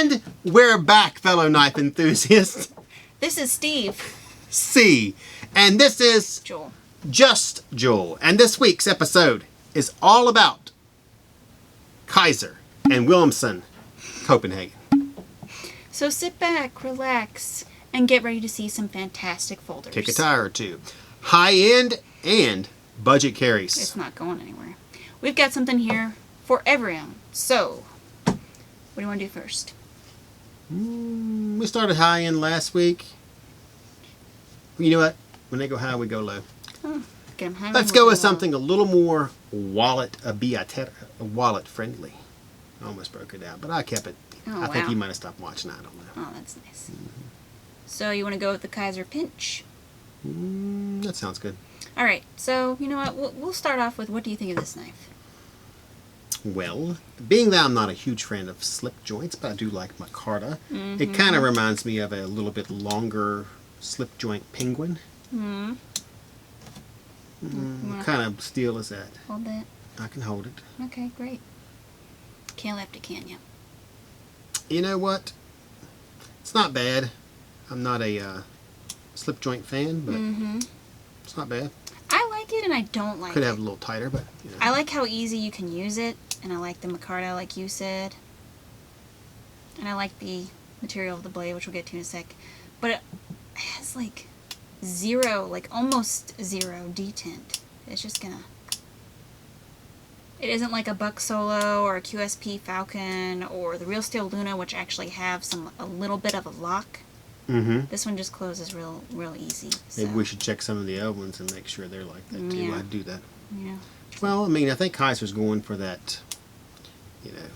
And we're back, fellow knife enthusiasts. This is Steve Cee. And this is Jul. Just Jul. And this week's episode is all about Kizer and Willumsen Copenhagen. So sit back, relax, and get ready to see some fantastic folders. Kick a tire or two. High-end and budget carries. It's not going anywhere. We've got something here for everyone. So, what do you want to do first? We started high-end last week. You know what? When they go high, we go low. Oh, get 'em high. Let's go with something a little more wallet friendly. I almost broke it out, but I kept it. Oh, I think wow. you might have stopped watching. I don't know. Oh, that's nice. So you want to go with the Kizer Pinch? That sounds good. All right. So you know what? We'll start off with what do you think of this knife? Well, being that I'm not a huge fan of slip joints, but I do like micarta, it kind of reminds me of a little bit longer slip joint penguin. What kind of steel is that? Hold that. I can hold it. Okay, great. Can't lift it, can you? You know what? It's not bad. I'm not a slip joint fan, but it's not bad. I like it and I don't like Could it. have a little tighter, but you know. I like how easy you can use it, and I like the micarta, like you said. And I like the material of the blade, which we'll get to in a sec. But it has like zero, like almost zero detint. It's just gonna... It isn't like a Buck Solo or a QSP Falcon or the Real Steel Luna, which actually have a little bit of a lock. This one just closes real easy. So. Maybe we should check some of the other ones and make sure they're like that too. Yeah. I'd do that. Yeah. Well, I mean, I think Kizer's going for that, you know,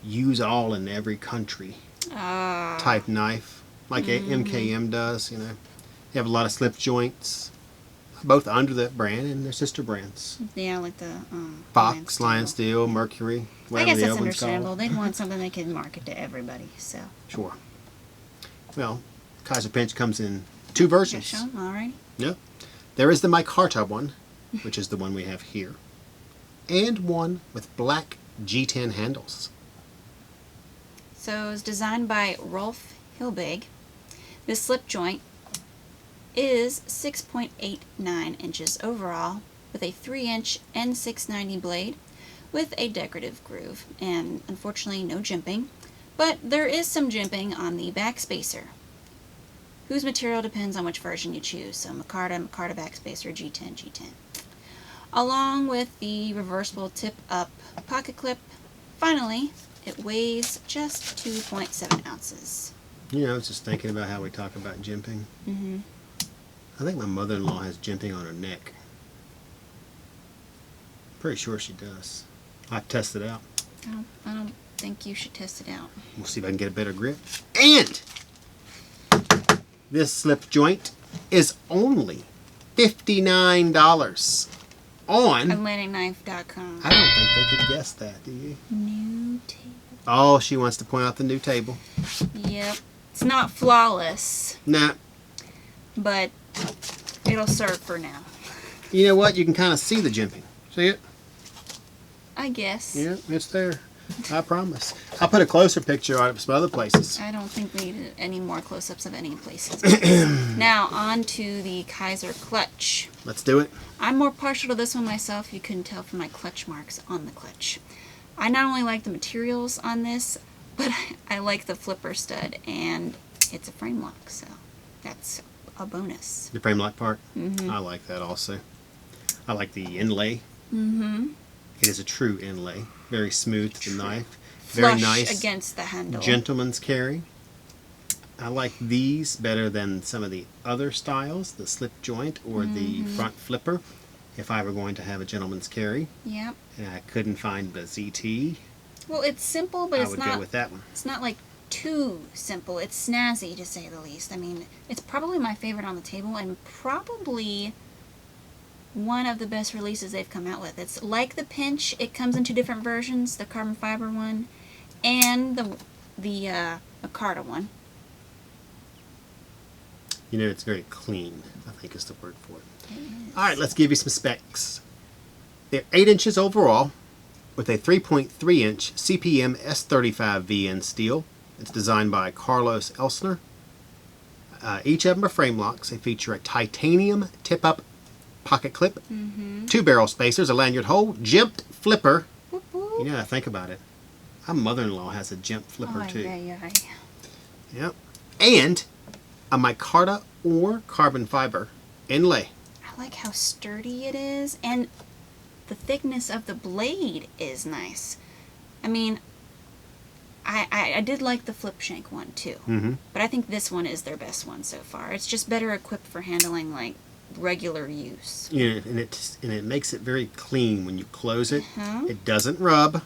use all in every country type knife, like MKM does, you know. They have a lot of slip joints, both under that brand and their sister brands. Yeah, like the Fox, Lion Steel, Mercury, I whatever guess the that's other one's understandable. called. They'd want something they could market to everybody, so. Sure. Well, Kizer Pinch comes in two versions. Show 'em? Alrighty. Yep. There is the micarta one, which is the one we have here, and one with black G10 handles. So it's designed by Rolf Hilbig. This slip joint is 6.89 inches overall with a 3-inch N690 blade with a decorative groove, and unfortunately no jimping, but there is some jimping on the backspacer, whose material depends on which version you choose. So micarta backspacer, G10. Along with the reversible tip-up pocket clip. Finally, it weighs just 2.7 ounces. You know, I was just thinking about how we talk about jimping. I think my mother-in-law has jimping on her neck. Pretty sure she does. I'll have to test it out. I don't think you should test it out. We'll see if I can get a better grip. And this slip joint is only $59 on AtlanticKnife.com. I don't think they could guess that, do you? New table. Oh, she wants to point out the new table. Yep. It's not flawless, Nah. but it'll serve for now. You know what? You can kind of see the jimping. See it? I guess. Yeah, it's there. I promise. I'll put a closer picture on it for some other places. I don't think we need any more close-ups of any places. Now, on to the Kizer Clutch. Let's do it. I'm more partial to this one myself. You couldn't tell from my clutch marks on the clutch. I not only like the materials on this, but I like the flipper stud, and it's a frame lock, so that's a bonus. The frame lock part? I like that also. I like the inlay. It is a true inlay. Very smooth to the knife. Very Flush nice. Against the handle. Gentleman's carry. I like these better than some of the other styles, the slip joint or the front flipper, if I were going to have a gentleman's carry. Yep. And I couldn't find the ZT. Well, it's simple, but I it's would not. go with that one. It's not like too simple. It's snazzy, to say the least. I mean, it's probably my favorite on the table, and probably one of the best releases they've come out with. It's like the Pinch. It comes in two different versions: the carbon fiber one, and the micarta one. You know, it's very clean, I think is the word for it. All right, let's give you some specs. They're 8 inches overall with a 3.3 inch CPM S35 VN steel, It's designed by Carlos Elsner. Each of them are frame locks. They feature a titanium tip-up pocket clip, 2 barrel spacers, a lanyard hole, jimped flipper. Whoop, whoop. You know, think about it. My mother-in-law has a jimped flipper too. Yep. And a micarta or carbon fiber inlay. I like how sturdy it is, and the thickness of the blade is nice. I mean, I did like the flip shank one too, but I think this one is their best one so far. It's just better equipped for handling like regular use. Yeah, and it makes it very clean when you close it. It doesn't rub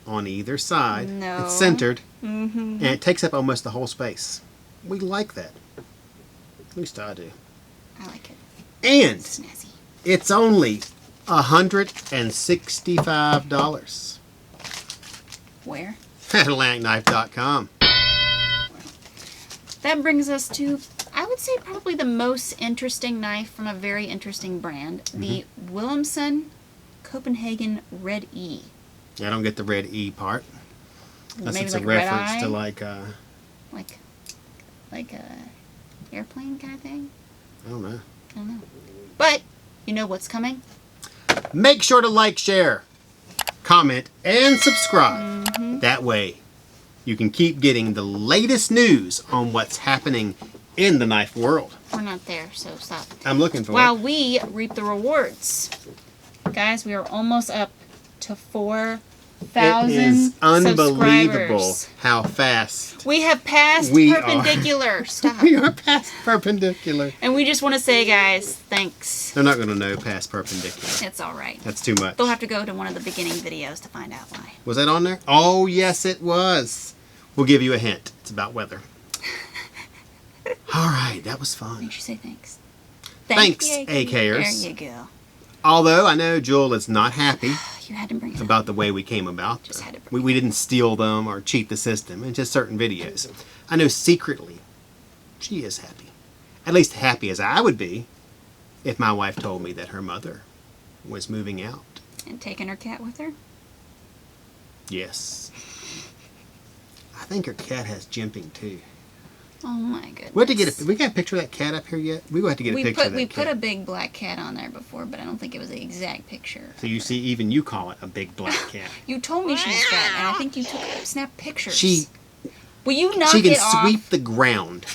on either side. No. It's centered, and it takes up almost the whole space. We like that. At least I do. I like it. And It's snazzy. it's only $165 Where? at AtlanticKnife.com. That brings us to, I would say, probably the most interesting knife from a very interesting brand, the Willumsen Copenhagen Red E. Yeah, I don't get the red E part. Unless Maybe it's like a red reference eye? to like a airplane kind of thing. I don't know. I don't know. But you know what's coming? Make sure to like, share, comment, and subscribe. That way you can keep getting the latest news on what's happening in the knife world. We're not there, so stop. I'm looking for While it. we reap the rewards. Guys, we are almost up to 4,000 It is unbelievable subscribers. how fast We have passed We are. perpendicular. Stop. we are past perpendicular. And we just want to say, guys, thanks. They're not going to know past perpendicular. It's all right. That's too much. They'll have to go to one of the beginning videos to find out why. Was that on there? Oh, yes, it was. We'll give you a hint. It's about weather. All right, that was fun. Makes you say thanks. Thanks, you, AKers. There you go. Although I know Jul is not happy You had to bring it up. about the way we came about. Just had to bring We didn't steal them or cheat the system in just certain videos. I know secretly she is happy. At least happy as I would be if my wife told me that her mother was moving out. And taking her cat with her? Yes. I think her cat has jimping too. Oh my goodness. We have to get we got a picture of that cat up here yet? We will have to get a picture of that We cat. put a big black cat on there before, but I don't think it was the exact picture. So you see, even you call it a big black cat. You told me she's fat, and I think you snap pictures. She Will you knock she can it off? sweep the ground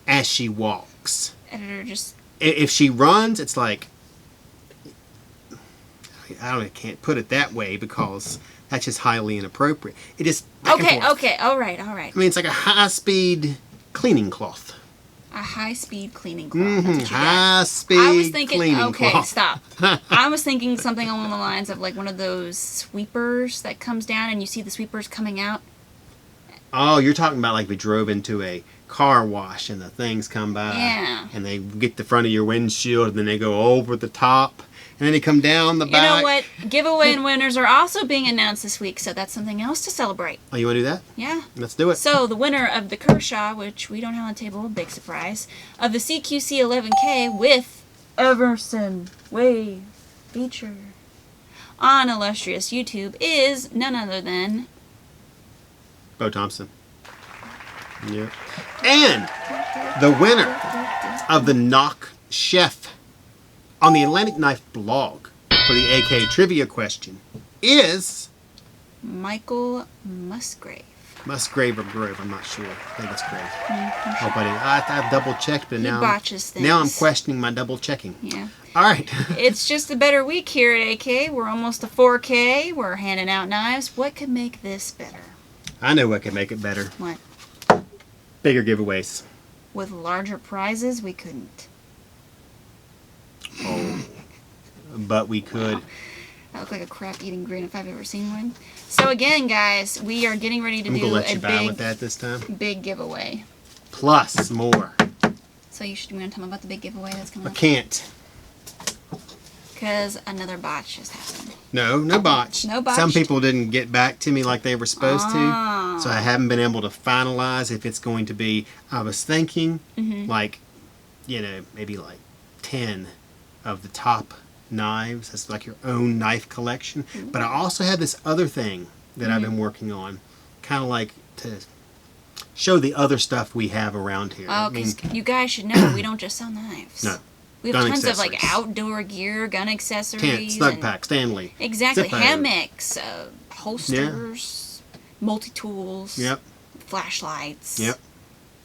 as she walks. Editor, just If she runs, it's like I can't put it that way because that's just highly inappropriate. It is back and forth. okay, all right. I mean, it's like a high-speed cleaning cloth. A high-speed cleaning cloth. That's what you got. High-speed I was thinking, cleaning okay, cloth. stop. I was thinking something along the lines of like one of those sweepers that comes down and you see the sweepers coming out. Oh, you're talking about like we drove into a car wash and the things come by. Yeah. And they get the front of your windshield and then they go over the top and then they come down the back. You know what? Giveaway and winners are also being announced this week, so that's something else to celebrate. Oh, you want to do that? Yeah. Let's do it. So the winner of the Kershaw, which we don't have on the table, big surprise, of the CQC 11K with Everson Wave feature on illustrious YouTube is none other than Bo Thompson. Yeah. And the winner of the Knock Chef on the Atlantic Knife blog for the AK trivia question is Michael Musgrave. Musgrave or Grove. I'm not sure. I think it's Grove. Hope I didn't. I've double checked, but He now botches things. now I'm questioning my double checking. Yeah. All right. It's just a better week here at AK. We're almost to 4K. We're handing out knives. What could make this better? I know what could make it better. What? Bigger giveaways. With larger prizes, we couldn't. Oh. But we could. I look like a crap-eating grin if I've ever seen one. So again, guys, we are getting ready to I'm do gonna let a you buy with that this time. big giveaway. Plus more. So you want to tell me about the big giveaway that's coming I up? can't. Because another botch has happened. No botch. No botched. Some people didn't get back to me like they were supposed Oh. to. So I haven't been able to finalize if it's going to be. I was thinking like, maybe like 10 of the top knives. That's like your own knife collection. But I also have this other thing that I've been working on. Kind of like to show the other stuff we have around here. Oh, because you guys should know we don't just sell knives. No. We have Gun tons of like accessories. outdoor gear, gun accessories. Tent, snug pack, Stanley. Exactly. Zippo. Hammocks, holsters, multi-tools. Yep. Flashlights. Yep.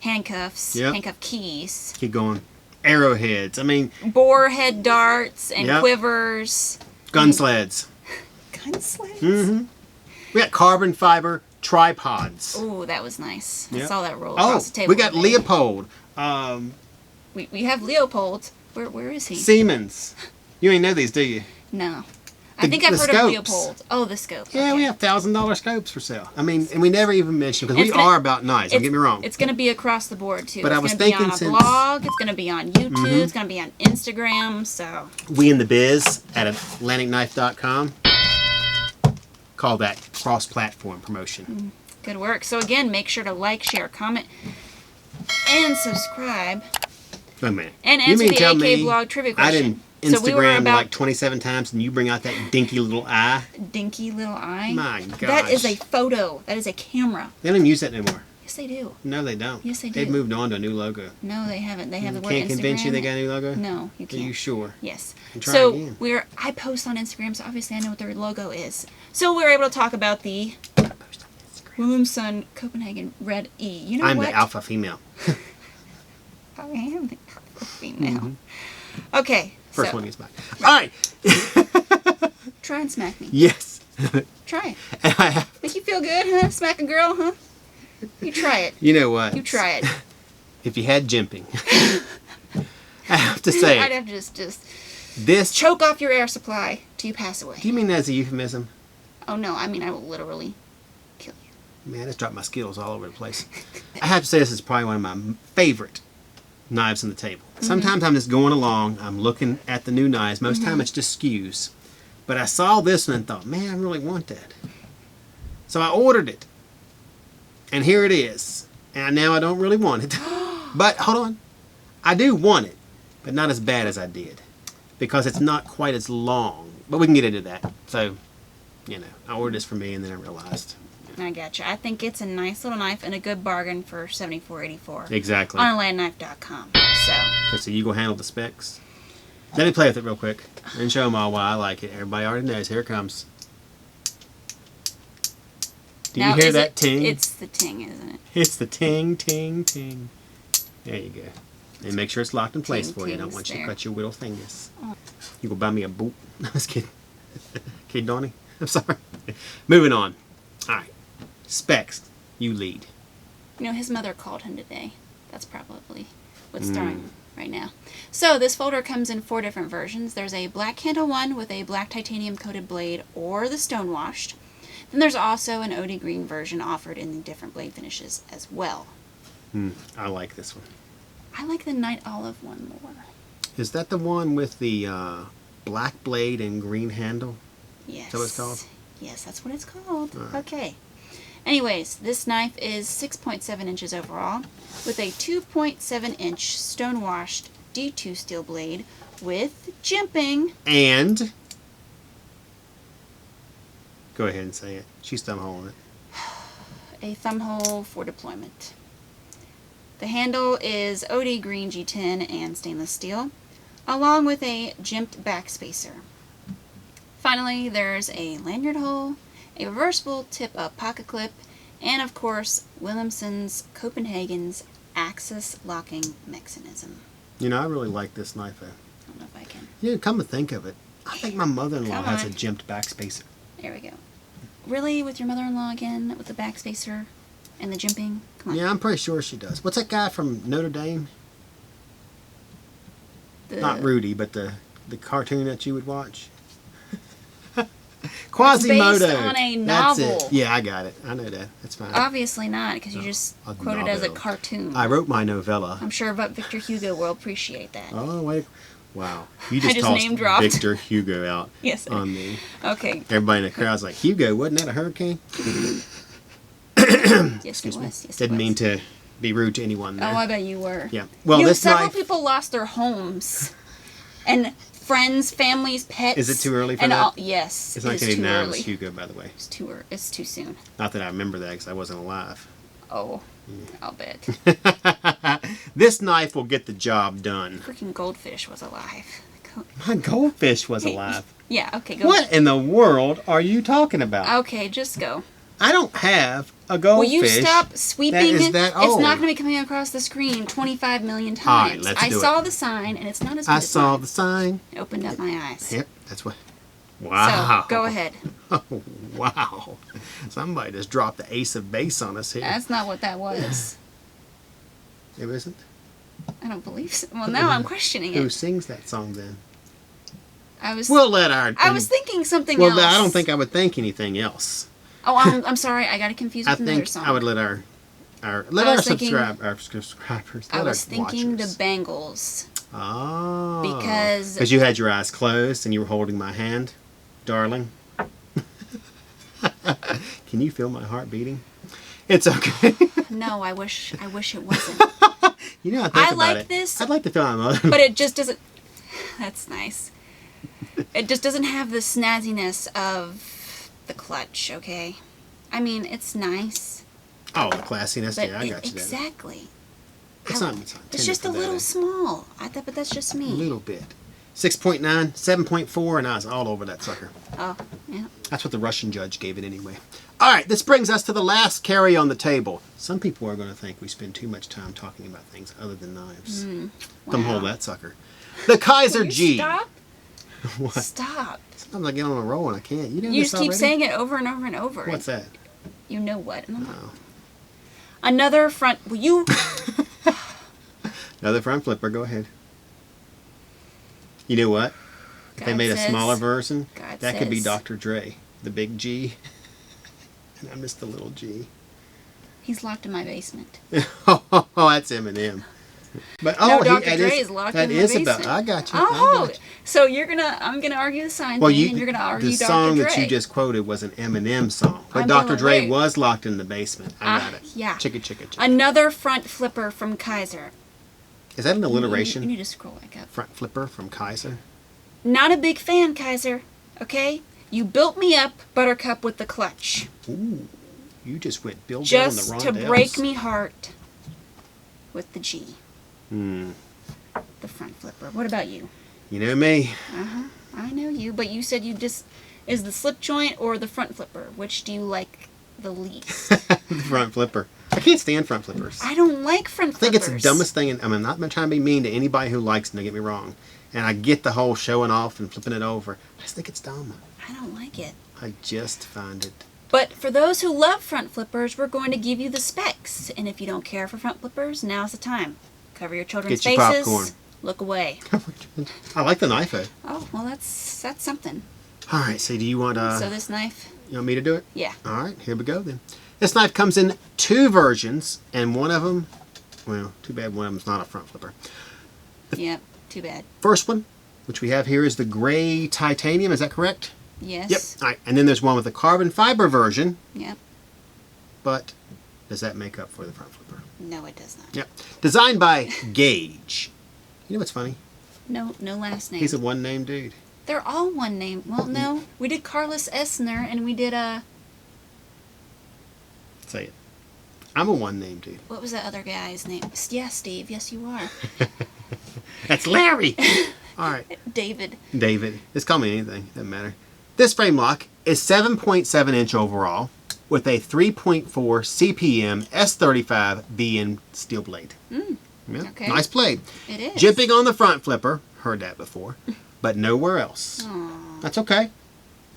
Handcuffs. Yep. Handcuff keys. Keep going. Arrowheads. I mean, Boar head darts and Yep. quivers. gun sleds. Gun sleds? Mm-hmm. We got carbon fiber tripods. Ooh, that was nice. I Yep. saw that roll across the table. We got today. Leopold. We have Leopold. Where is he? Siemens. You ain't know these, do you? No. I think I've the heard scopes. of Leopold. Oh, the scope. Yeah, okay. we have $1,000 scopes for sale. I mean, and we never even mentioned, because And we it's gonna- are about knives, don't get me wrong. It's going to be across the board, too. But it's I was gonna be thinking on a since- blog. It's going to be on YouTube. It's going to be on Instagram. So We in the biz at AtlanticKnife.com call that cross-platform promotion. good work. So again, make sure to like, share, comment, and subscribe. Wait a minute. And You answer mean the tell AK me blog trivia I question. didn't So we were Instagram about like 27 times and you bring out that dinky little eye? dinky little eye. My That is gosh. a photo. That is a camera. They don't even use that anymore. Yes, they do. No, they don't. Yes, they They've do. moved on to a new logo. No, they haven't. They have the word Can't Instagram. convince you they got a new logo? No, you Are can't. you sure? Yes. And try So again. I post on Instagram, so obviously I know what their logo is. So we're able to talk about the Willumsen Copenhagen Red E. You know I'm what? the alpha female. I am the alpha female. Okay. First so, one gets back. All right. Try and smack me. Yes. Try it. And I have, Make you feel good, huh? Smack a girl, huh? You try it. you know what? You try it. If you had jimping, I have to say, I'd have to just this. choke off your air supply till you pass away. Do you mean that as a euphemism? Oh no, I mean I will literally kill you. Man, I just dropped my Skittles all over the place. I have to say this is probably one of my favorite knives on the table. Sometimes I'm just going along, I'm looking at the new knives. Most time it's just skews. But I saw this one and thought, man, I really want that. So I ordered it. And here it is. And now I don't really want it. But hold on. I do want it, but not as bad as I did. Because it's not quite as long. But we can get into that. So, you know, I ordered this for me and then I realized. I gotcha. I think it's a nice little knife and a good bargain for $74.84 Exactly. on landknife.com. So Okay, so you go handle the specs. Let me play with it real quick and show them all why I like it. Everybody already knows. Here it comes. Do you now, hear is that it, ting? It's the ting, isn't it? It's the ting, ting, ting. There you go. And make sure it's locked in place Ting, for you. I don't ting's want you to there. cut your little fingers. Oh. You go buy me a boot. I was kidding. Okay, Donnie. I'm sorry. Moving on. All right. Specs. You lead. You know, his mother called him today. That's probably what's throwing him right now. So this folder comes in 4 different versions. There's a black handle one with a black titanium coated blade or the stone washed. Then there's also an OD green version offered in the different blade finishes as well. I like this one. I like the night olive one more. Is that the one with the black blade and green handle? Yes. Is that what it's called? Yes, that's what it's called. All right. Okay. Anyways, this knife is 6.7 inches overall with a 2.7 inch stone washed D2 steel blade with jimping. And go ahead and say it. She's thumb holding it. A thumb hole for deployment. The handle is OD green G10 and stainless steel, along with a jimped back spacer. Finally, there's a lanyard hole, a reversible tip-up pocket clip, and of course, Willumsen's Copenhagen's axis locking mechanism. You know, I really like this knife. I don't know if I can. Yeah, come to think of it, I think my mother-in-law Come has a on. jimped back spacer. There we go. Really? With your mother-in-law again? With the back spacer and the jimping? Come on. Yeah, I'm pretty sure she does. What's that guy from Notre Dame? Not Rudy, but the cartoon that you would watch. Quasimodo. based on a That's novel. it. Yeah, I got it. I know that. That's fine. Obviously not, because you just a quoted as a novel. cartoon. I wrote my novella. I'm sure Victor Hugo will appreciate that. Oh wait! Wow, you I just just tossed name dropped. Victor Hugo out Yes, sir. on me. Okay. Everybody in the crowd's like, Hugo, wasn't that a hurricane? Yes, Excuse it me. was. Yes, Didn't it mean was. to be rude to anyone there. Oh, I bet you were. Yeah. Well, you know, this several knife. people lost their homes, and friends, families, pets. Is it too early for and that? all, yes, It's it is too 1989 early. was Hugo, by the way. It's too soon. Not that I remember that because I wasn't alive. Oh, I'll bet. This knife will get the job done. Freaking goldfish was alive. My goldfish was alive. Yeah, okay, go. What in the world are you talking about? Okay, just go. I don't have a goldfish. Will you stop sweeping? That is that old. It's not going to be coming across the screen 25 million times. All right, let's do it. I saw the sign, and it's not as good I as saw mine. the sign. It opened up my eyes. Yep, that's what. Wow. So, go ahead. Oh, wow. Somebody just dropped the ace of base on us here. That's not what that was. It isn't? I don't believe so. Well, now I'm questioning Who it. sings that song then? We'll let our... I was thinking something else. Well, I don't think I would think anything else. Oh, I'm sorry. I got it confused with another song. I would let our subscribers. I was thinking the Bangles. Oh. Because you had your eyes closed and you were holding my hand, darling. Can you feel my heart beating? It's okay. No, I wish it wasn't. You know, I like it. this. I'd like to feel my mother. But it just doesn't. That's nice. It just doesn't have the snazziness of the clutch, okay? I mean, it's nice. Oh, the classiness. Yeah, I got you. Exactly. It's just a little small. But that's just me. A little bit. 6.9, 7.4, and I was all over that sucker. Oh, yeah. That's what the Russian judge gave it anyway. All right, this brings us to the last carry on the table. Some people are going to think we spend too much time talking about things other than knives. Wow. Don't hold that sucker. The Kizer Ge. Stop. What? Stop. Sometimes I get on a roll and I can't. You know You this just keep already? saying it over and over and over. What's that? You know what? Oh. Another front... Will you... Another front flipper. Go ahead. You know what? If they made a smaller version, that could be Dr. Dre. The big G. And I missed the little G. He's locked in my basement. Oh, that's Eminem. But no, Dr. Dre is locked in my basement. I got you. Oh, I got you. So I'm gonna argue the sign thing, and you're gonna argue Dr. Dre. The song that you just quoted was an Eminem song, but Dr. Dre was locked in the basement. I got it. Yeah. Chicka. Another front flipper from Kizer. Is that an alliteration? You need to scroll back up. Front flipper from Kizer. Not a big fan, Kizer. Okay, you built me up, Buttercup, with the clutch. Ooh, you just went Bill Bell on the Rondelles. Just to break me heart with the G. The front flipper. What about you? You know me. I know you, but you said is the slip joint or the front flipper? Which do you like the least? The front flipper. I can't stand front flippers. I don't like front flippers. I think it's the dumbest thing. I'm not trying to be mean to anybody who likes them, don't get me wrong. And I get the whole showing off and flipping it over. I just think it's dumb. I don't like it. I just find it. But for those who love front flippers, we're going to give you the specs. And if you don't care for front flippers, now's the time. Cover your children's Get your faces. popcorn. Look away. I like the knife, though. Oh, well, that's something. All right, so do you want So this knife? You want me to do it? Yeah. All right, here we go then. This knife comes in 2 versions, and one of them, well, too bad one of them's not a front flipper. Yep, too bad. First one, which we have here, is the gray titanium. Is that correct? Yes. Yep. All right, and then there's one with the carbon fiber version. Yep. But does that make up for the front flipper? No, it does not. Yep. Designed by Gage. You know what's funny? No last name. He's a one-name dude. They're all one name. Well, no. We did Carlos Essner, and we did Say it. I'm a one-name dude. what was that other guy's name? Yeah, Steve. Yes, you are. That's Larry. All right. David. Just call me anything. Doesn't matter. This frame lock is 7.7 inch overall with a 3.4 CPM S35 BN steel blade. Yeah, Okay. nice blade. It is. Jimping on the front flipper. Heard that before. But nowhere else. Aww. That's okay.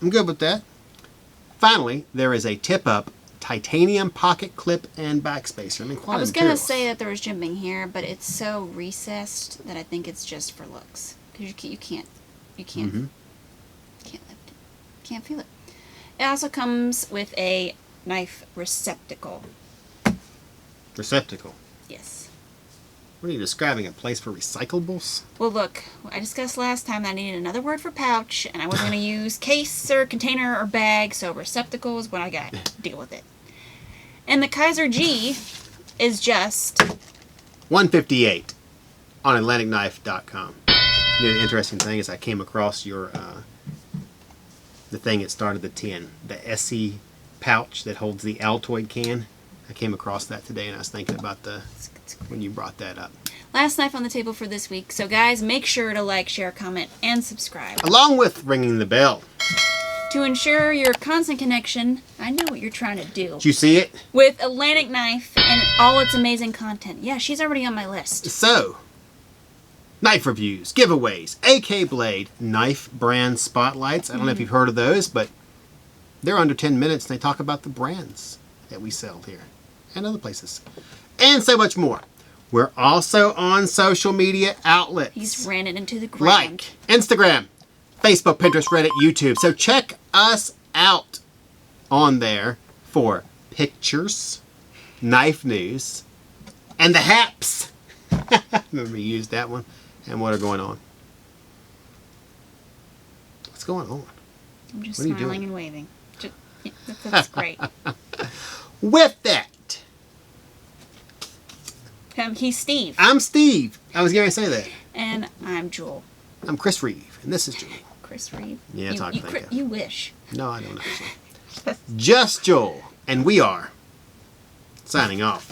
I'm good with that. Finally, there is a tip-up titanium pocket clip and backspacer. I mean, quality I was going to materials. say that there was jimping here, but it's so recessed that I think it's just for looks. Because you can't lift it. Can't feel it. It also comes with a knife receptacle. Receptacle. Yes. What are you describing? A place for recyclables? Well, look, I discussed last time that I needed another word for pouch, and I wasn't going to use case or container or bag, so receptacle is what I got. Deal with it. And the Kizer Ge is just $158 on AtlanticKnife.com. You know, the interesting thing is I came across your the thing that started the tin, the SE pouch that holds the Altoid can. I came across that today, and I was thinking about when you brought that up. Last knife on the table for this week. So guys, make sure to like, share, comment, and subscribe. Along with ringing the bell. To ensure your constant connection, I know what you're trying to do. Did you see it? With Atlantic Knife and all its amazing content. Yeah, she's already on my list. So, knife reviews, giveaways, AK Blade, knife brand spotlights. I don't know if you've heard of those, but they're under 10 minutes, and they talk about the brands that we sell here and other places. And so much more. We're also on social media outlets. He's ran it into the ground. Like Instagram, Facebook, Pinterest, Reddit, YouTube. So check us out on there for pictures, knife news, and the haps. Remember we used that one? And what are going on? What's going on? I'm just What are you smiling doing? and waving. That's great. With that, He's Steve. I'm Steve. I was going to say that. And I'm Jul. I'm Chris Reeve, and this is Jul. Chris Reeve. Yeah, that's all I can think of. You wish. No, I don't actually. Just Joel, and we are signing off.